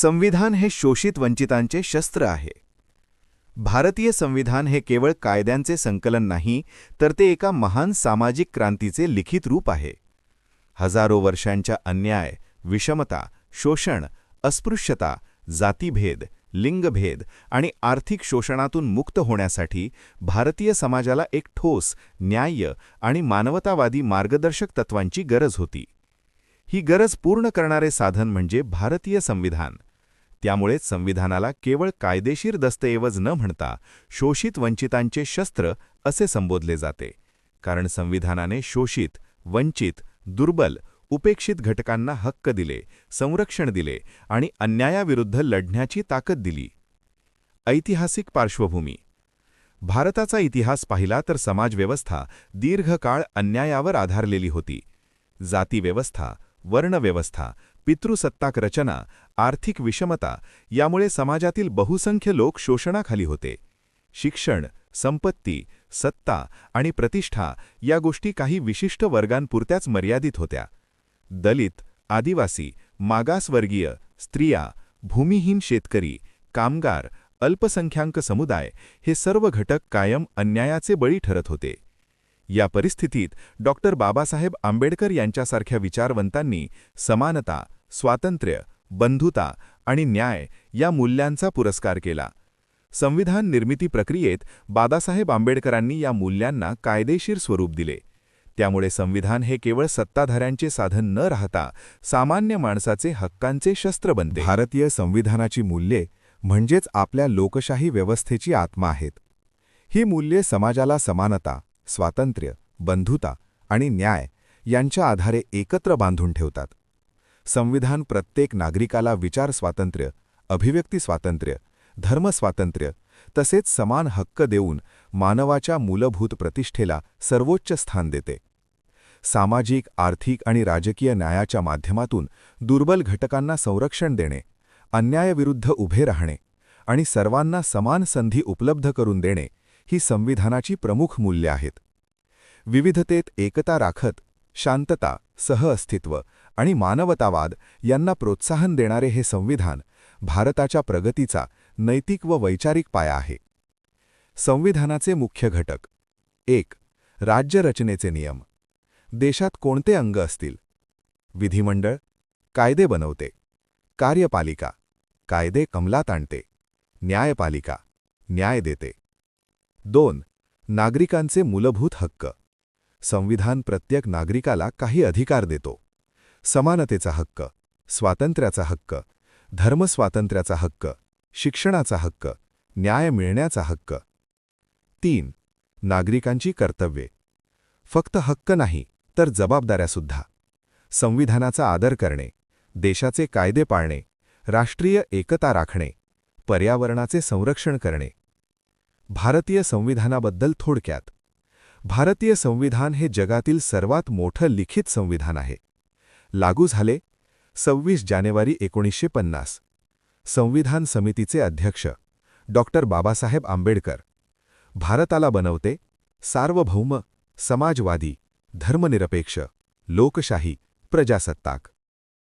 संविधान हे शोषित वंचितांचे शस्त्र आहे. भारतीय संविधान हे केवळ कायद्यांचे संकलन नाही, तर ते एका महान सामाजिक क्रांतीचे लिखित रूप आहे. हजारो वर्षांच्या अन्याय, विषमता, शोषण, अस्पृश्यता, जातीभेद, लिंगभेद आणि आर्थिक शोषणातून मुक्त होण्यासाठी भारतीय समाजाला एक ठोस, न्याय्य आणि मानवतावादी मार्गदर्शक तत्वांची गरज होती. ही गरज पूर्ण करणारे साधन म्हणजे भारतीय संविधान. त्यामुळेच संविधानाला केवळ कायदेशीर दस्तऐवज न म्हणता शोषित वंचितांचे शस्त्र असे संबोधले जाते, कारण संविधानाने शोषित, वंचित, दुर्बल, उपेक्षित घटकांना हक्क दिले, संरक्षण दिले आणि अन्यायाविरुद्ध लढण्याची ताकद दिली. ऐतिहासिक पार्श्वभूमी. भारताचा इतिहास पाहिला तर समाजव्यवस्था दीर्घकाळ अन्यायावर आधारलेली होती. जातीव्यवस्था, वर्णव्यवस्था, पितृसत्ताक रचना, आर्थिक विषमता यामुळे समाजातील बहुसंख्य लोक शोषणाखाली होते. शिक्षण, संपत्ती, सत्ता आणि प्रतिष्ठा या गोष्टी काही विशिष्ट वर्गांपुरत्याच मर्यादित होत्या. दलित, आदिवासी, मागासवर्गीय, स्त्रिया, भूमिहीन शेतकरी, कामगार, अल्पसंख्याक समुदाय हे सर्व घटक कायम अन्यायाचे बळी ठरत होते. या परिस्थितीत डॉक्टर बाबासाहेब आंबेडकर यांच्यासारख्या विचारवंतांनी समानता, स्वातंत्र्य, बंधुता आणि न्याय या मूल्यांचा पुरस्कार केला. संविधान निर्मिती प्रक्रियेत बाबासाहेब आंबेडकरांनी या मूल्यांना कायदेशीर स्वरूप दिले. त्यामुळे संविधान हे केवळ सत्ताधाऱ्यांचे साधन न राहता सामान्य माणसाचे हक्कांचे शस्त्र बनते. भारतीय संविधानाची मूल्ये म्हणजेच आपल्या लोकशाही व्यवस्थेची आत्मा आहेत. ही मूल्ये समाजाला समानता, स्वातंत्र्य, बंधुता आणि न्याय यांच्या आधारे एकत्र बांधून ठेवतात. संविधान प्रत्येक नागरिकाला विचार स्वातंत्र्य, अभिव्यक्ती स्वातंत्र्य, धर्मस्वातंत्र्य तसेच समान हक्क देऊन मानवाच्या मूलभूत प्रतिष्ठेला सर्वोच्च स्थान देते. सामाजिक, आर्थिक आणि राजकीय न्यायाच्या माध्यमातून दुर्बल घटकांना संरक्षण देणे, अन्यायाविरुद्ध उभे राहणे आणि सर्वांना समान संधी उपलब्ध करून देणे ही संविधानाची प्रमुख मूल्ये आहेत. विविधतेत एकता राखत शांतता, सहअस्तित्व आणि मानवतावाद यांना प्रोत्साहन देणारे हे संविधान भारताच्या प्रगतीचा नैतिक व वैचारिक पाया आहे. संविधानाचे मुख्य घटक. 1. राज्यरचनेचे नियम. देशात कोणते अंग असतील? विधिमंडळ कायदे बनवते. कार्यपालिका कायदे अंमलात आणते. न्यायपालिका न्याय देते. 2. नागरिकांचे मूलभूत हक्क. संविधान प्रत्येक नागरिकाला काही अधिकार देतो. समानतेचा हक्क, स्वातंत्र्याचा हक्क, धर्मस्वातंत्र्याचा हक्क, शिक्षणाचा हक्क, न्याय मिळण्याचा हक्क. 3. नागरिकांची कर्तव्ये. फक्त हक्क नाही तर जबाबदाऱ्यासुद्धा. संविधानाचा आदर करणे, देशाचे कायदे पाळणे, राष्ट्रीय एकता राखणे, पर्यावरणाचे संरक्षण करणे. भारतीय संविधानाबद्दल थोडक्यात. भारतीय संविधान हे जगातील सर्वात मोठं लिखित संविधान आहे. लागू झाले 26 जानेवारी 1950. संविधान समितीचे अध्यक्ष डॉक्टर बाबासाहेब आंबेडकर. भारताला बनवते सार्वभौम, समाजवादी, धर्मनिरपेक्ष, लोकशाही, प्रजासत्ताक.